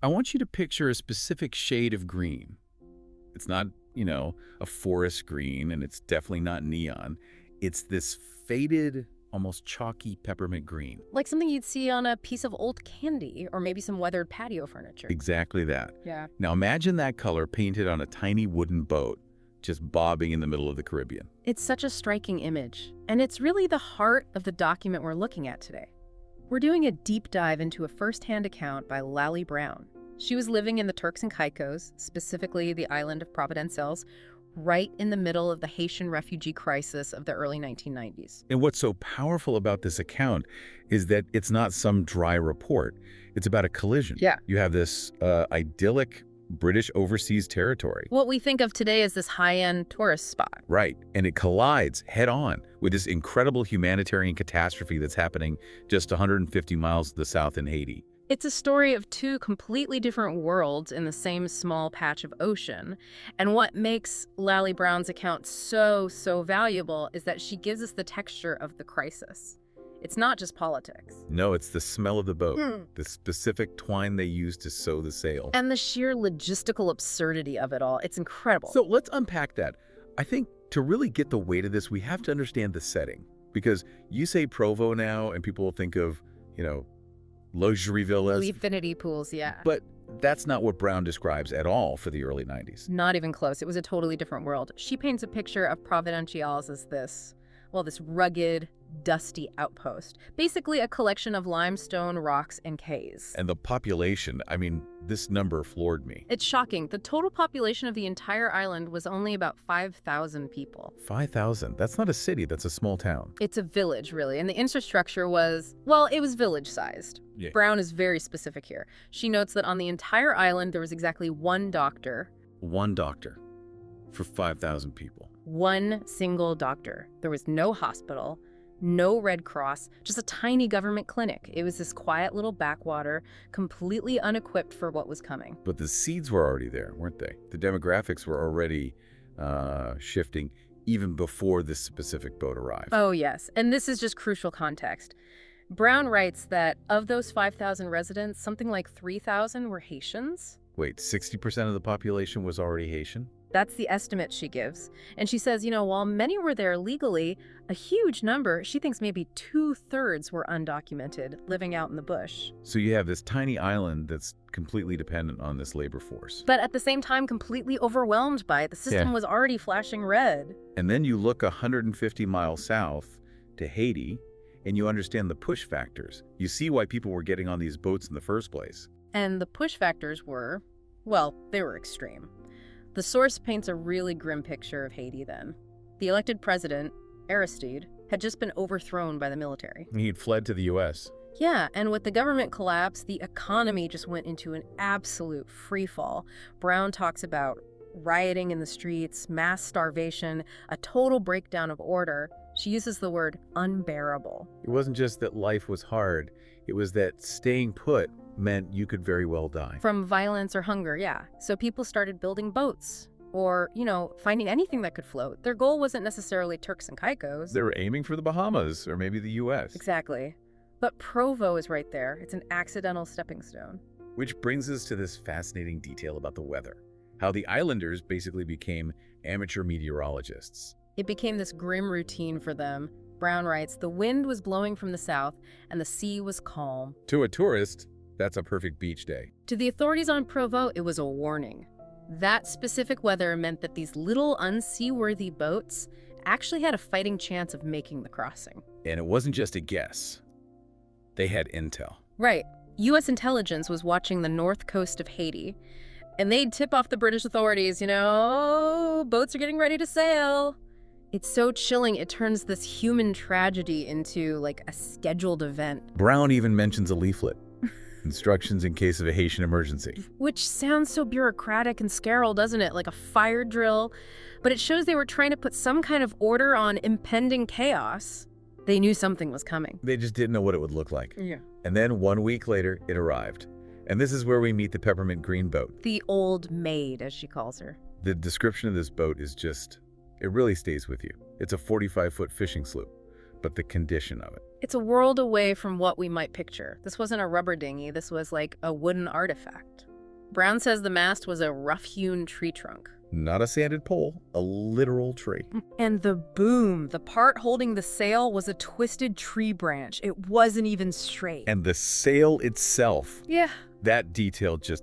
I want you to picture a specific shade of green. It's not, a forest green, and it's definitely not neon. It's this faded, almost chalky peppermint green. Like something you'd see on a piece of old candy or maybe some weathered patio furniture. Exactly that. Yeah. Now imagine that color painted on a tiny wooden boat, just bobbing in the middle of the Caribbean. It's such a striking image, and it's really the heart of the document we're looking at today. We're doing a deep dive into a first-hand account by Lally Brown. She was living in the Turks and Caicos, specifically the island of Providenciales, right in the middle of the Haitian refugee crisis of the early 1990s. And what's so powerful about this account is that it's not some dry report. It's about a collision. Yeah. You have this idyllic British overseas territory. What we think of today as this high-end tourist spot. Right. And it collides head-on with this incredible humanitarian catastrophe that's happening just 150 miles to the south in Haiti. It's a story of two completely different worlds in the same small patch of ocean. And what makes Lally Brown's account so valuable is that she gives us the texture of the crisis. It's not just politics. No, it's the smell of the boat, the specific twine they use to sew the sail. And the sheer logistical absurdity of it all. It's incredible. So let's unpack that. I think to really get the weight of this, we have to understand the setting. Because you say Provo now, and people will think of, luxury villas. Infinity pools, yeah. But that's not what Brown describes at all for the early 90s. Not even close. It was a totally different world. She paints a picture of Providenciales as this rugged, dusty outpost. Basically a collection of limestone, rocks, and cays. And the population, this number floored me. It's shocking. The total population of the entire island was only about 5,000 people. 5,000? That's not a city, that's a small town. It's a village, really. And the infrastructure was, it was village-sized. Yeah. Brown is very specific here. She notes that on the entire island, there was exactly one doctor. One doctor for 5,000 people. One single doctor. There was no hospital, no Red Cross, just a tiny government clinic. It was this quiet little backwater, completely unequipped for what was coming. But the seeds were already there, weren't they? The demographics were already shifting even before this specific boat arrived. Oh, yes. And this is just crucial context. Brown writes that of those 5,000 residents, something like 3,000 were Haitians. Wait, 60% of the population was already Haitian? That's the estimate she gives. And she says, while many were there legally, a huge number, she thinks maybe 2/3 were undocumented, living out in the bush. So you have this tiny island that's completely dependent on this labor force. But at the same time, completely overwhelmed by it. The system was already flashing red. And then you look 150 miles south to Haiti, and you understand the push factors. You see why people were getting on these boats in the first place. And the push factors were, they were extreme. The source paints a really grim picture of Haiti then. The elected president, Aristide, had just been overthrown by the military. He'd fled to the U.S. Yeah, and with the government collapse, the economy just went into an absolute freefall. Brown talks about rioting in the streets, mass starvation, a total breakdown of order. She uses the word unbearable. It wasn't just that life was hard. It was that staying put meant you could very well die. From violence or hunger, yeah. So people started building boats or, finding anything that could float. Their goal wasn't necessarily Turks and Caicos. They were aiming for the Bahamas or maybe the U.S. Exactly. But Provo is right there. It's an accidental stepping stone. Which brings us to this fascinating detail about the weather. How the islanders basically became amateur meteorologists. It became this grim routine for them. Brown writes, the wind was blowing from the south and the sea was calm. To a tourist, that's a perfect beach day. To the authorities on Provo, it was a warning. That specific weather meant that these little unseaworthy boats actually had a fighting chance of making the crossing. And it wasn't just a guess. They had intel. Right. U.S. intelligence was watching the north coast of Haiti, and they'd tip off the British authorities, boats are getting ready to sail. It's so chilling, it turns this human tragedy into like a scheduled event. Brown even mentions a leaflet. Instructions in case of a Haitian emergency. Which sounds so bureaucratic and sterile, doesn't it? Like a fire drill. But it shows they were trying to put some kind of order on impending chaos. They knew something was coming. They just didn't know what it would look like. Yeah. And then 1 week later, it arrived. And this is where we meet the peppermint green boat. The old maid, as she calls her. The description of this boat is just, it really stays with you. It's a 45-foot fishing sloop. But the condition of it. It's a world away from what we might picture. This wasn't a rubber dinghy. This was like a wooden artifact. Brown says the mast was a rough-hewn tree trunk. Not a sanded pole, a literal tree. And the boom, the part holding the sail, was a twisted tree branch. It wasn't even straight. And the sail itself, Yeah. that detail just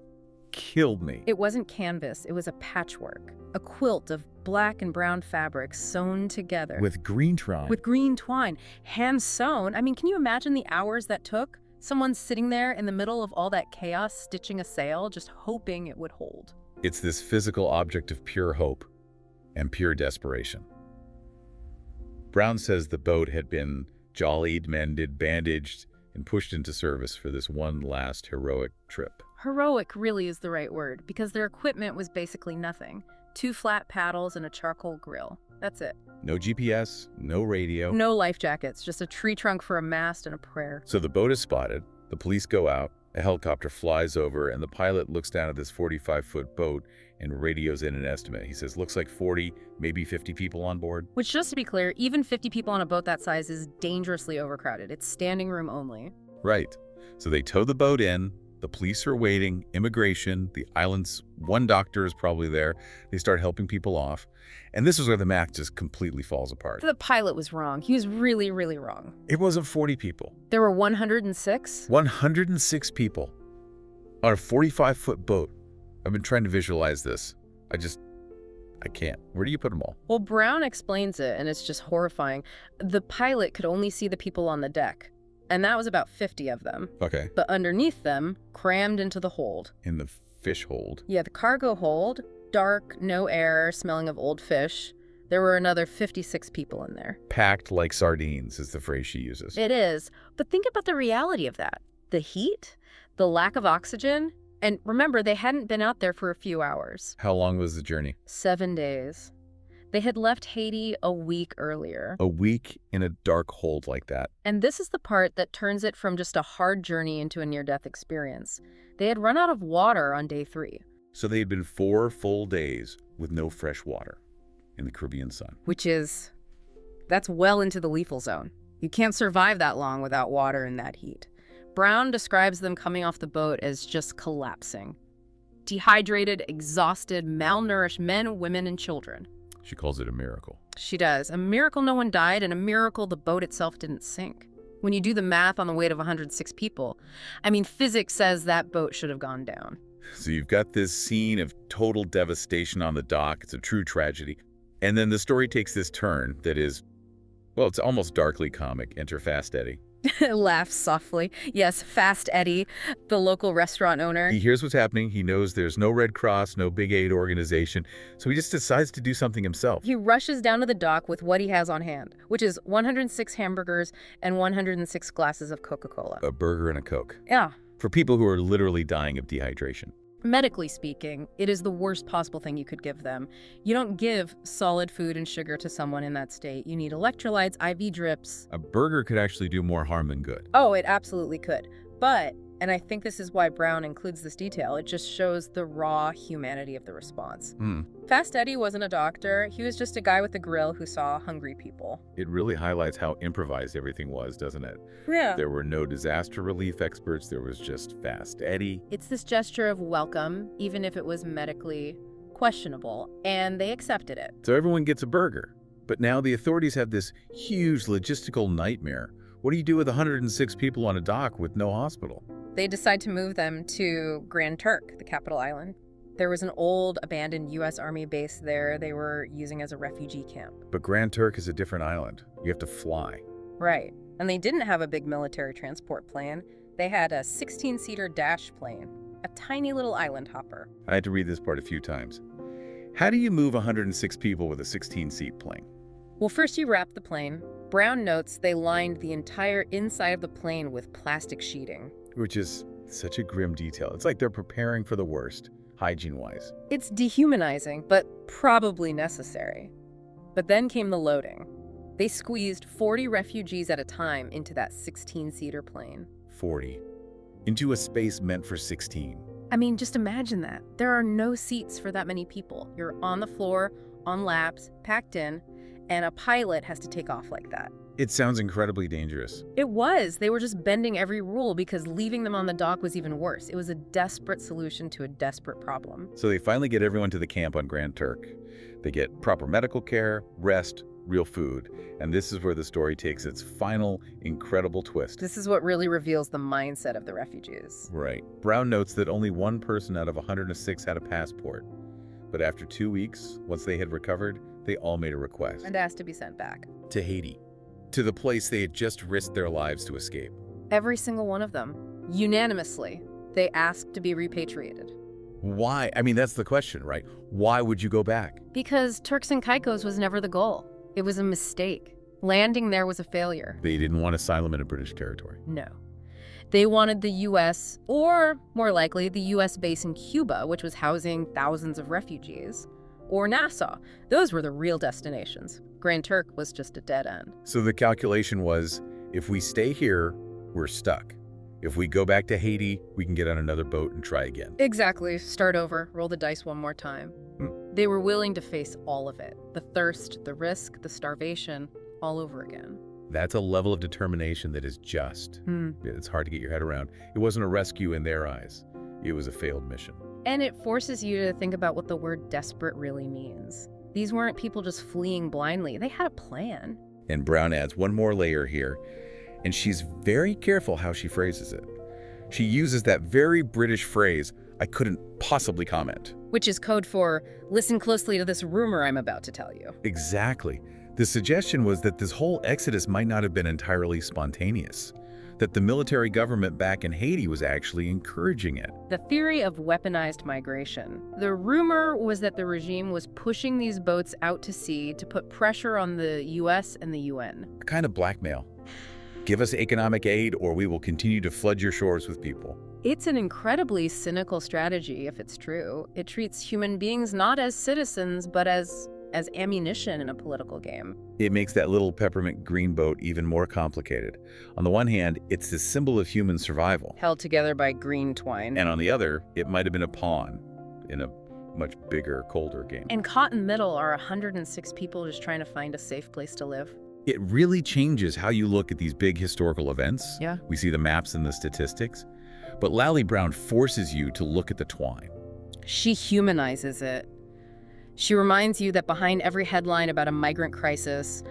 killed me. It wasn't canvas, it was a patchwork. A quilt of black and brown fabric sewn together. With green twine. With green twine. Hand sewn. I mean, can you imagine the hours that took? Someone sitting there in the middle of all that chaos, stitching a sail, just hoping it would hold. It's this physical object of pure hope and pure desperation. Brown says the boat had been jollied, mended, bandaged, and pushed into service for this one last heroic trip. Heroic really is the right word, because their equipment was basically nothing. 2 flat paddles and a charcoal grill. That's it. No GPS, no radio. No life jackets, just a tree trunk for a mast and a prayer. So the boat is spotted, the police go out, a helicopter flies over, and the pilot looks down at this 45-foot boat and radios in an estimate. He says, looks like 40, maybe 50 people on board. Which, just to be clear, even 50 people on a boat that size is dangerously overcrowded. It's standing room only. Right. So they tow the boat in, the police are waiting, immigration, the island's one doctor is probably there. They start helping people off. And this is where the math just completely falls apart. The pilot was wrong. He was really, really wrong. It wasn't 40 people. There were 106? 106 people on a 45-foot boat. I've been trying to visualize this. I can't. Where do you put them all? Well, Brown explains it, and it's just horrifying. The pilot could only see the people on the deck, and that was about 50 of them. Okay. But underneath them, crammed into the hold. In the fish hold. Yeah, the cargo hold, dark, no air, smelling of old fish. There were another 56 people in there. Packed like sardines is the phrase she uses. It is. But think about the reality of that. The heat, the lack of oxygen, and remember, they hadn't been out there for a few hours. How long was the journey? 7 days. They had left Haiti a week earlier. A week in a dark hold like that. And this is the part that turns it from just a hard journey into a near-death experience. They had run out of water on day 3. So they had been 4 full days with no fresh water in the Caribbean sun. That's well into the lethal zone. You can't survive that long without water in that heat. Brown describes them coming off the boat as just collapsing. Dehydrated, exhausted, malnourished men, women, and children. She calls it a miracle. She does. A miracle no one died, and a miracle the boat itself didn't sink. When you do the math on the weight of 106 people, physics says that boat should have gone down. So you've got this scene of total devastation on the dock. It's a true tragedy. And then the story takes this turn that is, well, it's almost darkly comic. Enter Fast Eddie. Laughs softly. Yes, Fast Eddie, the local restaurant owner. He hears what's happening. He knows there's no Red Cross, no big aid organization. So he just decides to do something himself. He rushes down to the dock with what he has on hand, which is 106 hamburgers and 106 glasses of Coca-Cola. A burger and a Coke. Yeah. For people who are literally dying of dehydration. Medically speaking, it is the worst possible thing you could give them. You don't give solid food and sugar to someone in that state. You need electrolytes, IV drips. A burger could actually do more harm than good. Oh, it absolutely could. But, and I think this is why Brown includes this detail, it just shows the raw humanity of the response. Fast Eddie wasn't a doctor. He was just a guy with a grill who saw hungry people. It really highlights how improvised everything was, doesn't it? Yeah. There were no disaster relief experts. There was just Fast Eddie. It's this gesture of welcome, even if it was medically questionable, and they accepted it. So everyone gets a burger. But now the authorities have this huge logistical nightmare. What do you do with 106 people on a dock with no hospital? They decide to move them to Grand Turk, the capital island. There was an old, abandoned U.S. Army base there they were using as a refugee camp. But Grand Turk is a different island. You have to fly. Right. And they didn't have a big military transport plane. They had a 16-seater dash plane, a tiny little island hopper. I had to read this part a few times. How do you move 106 people with a 16-seat plane? Well, first you wrap the plane. Brown notes they lined the entire inside of the plane with plastic sheeting. Which is such a grim detail. It's like they're preparing for the worst, hygiene-wise. It's dehumanizing, but probably necessary. But then came the loading. They squeezed 40 refugees at a time into that 16-seater plane. 40. Into a space meant for 16. Just imagine that. There are no seats for that many people. You're on the floor, on laps, packed in, and a pilot has to take off like that. It sounds incredibly dangerous. It was. They were just bending every rule because leaving them on the dock was even worse. It was a desperate solution to a desperate problem. So they finally get everyone to the camp on Grand Turk. They get proper medical care, rest, real food, and this is where the story takes its final, incredible twist. This is what really reveals the mindset of the refugees. Right. Brown notes that only one person out of 106 had a passport. But after 2 weeks, once they had recovered, they all made a request. And asked to be sent back. To Haiti. To the place they had just risked their lives to escape. Every single one of them. Unanimously, they asked to be repatriated. Why? I mean, that's the question, right? Why would you go back? Because Turks and Caicos was never the goal. It was a mistake. Landing there was a failure. They didn't want asylum in a British territory. No. They wanted the U.S., or more likely, the U.S. base in Cuba, which was housing thousands of refugees, or Nassau. Those were the real destinations. Grand Turk was just a dead end. So the calculation was, if we stay here, we're stuck. If we go back to Haiti, we can get on another boat and try again. Exactly. Start over. Roll the dice one more time. They were willing to face all of it. The thirst, the risk, the starvation, all over again. That's a level of determination that is just. It's hard to get your head around. It wasn't a rescue in their eyes. It was a failed mission. And it forces you to think about what the word desperate really means. These weren't people just fleeing blindly. They had a plan. And Brown adds one more layer here, and she's very careful how she phrases it. She uses that very British phrase, "I couldn't possibly comment." Which is code for, listen closely to this rumor I'm about to tell you. Exactly. The suggestion was that this whole exodus might not have been entirely spontaneous, that the military government back in Haiti was actually encouraging it. The theory of weaponized migration. The rumor was that the regime was pushing these boats out to sea to put pressure on the U.S. and the UN. A kind of blackmail. Give us economic aid or we will continue to flood your shores with people. It's an incredibly cynical strategy if it's true. It treats human beings not as citizens, but as ammunition in a political game. It makes that little peppermint green boat even more complicated. On the one hand, it's the symbol of human survival. Held together by green twine. And on the other, it might have been a pawn in a much bigger, colder game. And caught in the middle are 106 people just trying to find a safe place to live. It really changes how you look at these big historical events. Yeah. We see the maps and the statistics. But Lally Brown forces you to look at the twine. She humanizes it. She reminds you that behind every headline about a migrant crisis,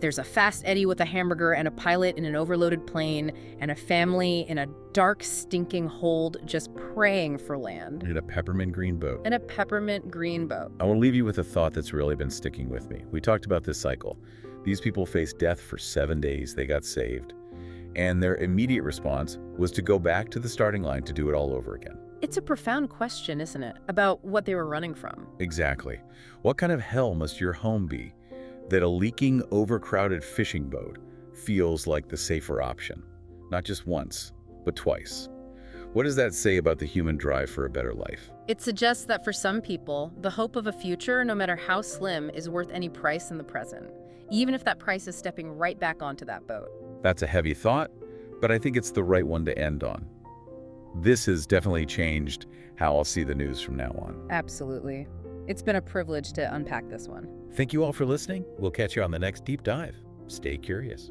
there's a fast Eddie with a hamburger and a pilot in an overloaded plane and a family in a dark, stinking hold just praying for land. In a peppermint green boat. And a peppermint green boat. I will leave you with a thought that's really been sticking with me. We talked about this cycle. These people faced death for 7 days. They got saved. And their immediate response was to go back to the starting line to do it all over again. It's a profound question, isn't it? About what they were running from. Exactly. What kind of hell must your home be that a leaking, overcrowded fishing boat feels like the safer option? Not just once, but twice. What does that say about the human drive for a better life? It suggests that for some people, the hope of a future, no matter how slim, is worth any price in the present, even if that price is stepping right back onto that boat. That's a heavy thought, but I think it's the right one to end on. This has definitely changed how I'll see the news from now on. Absolutely. It's been a privilege to unpack this one. Thank you all for listening. We'll catch you on the next deep dive. Stay curious.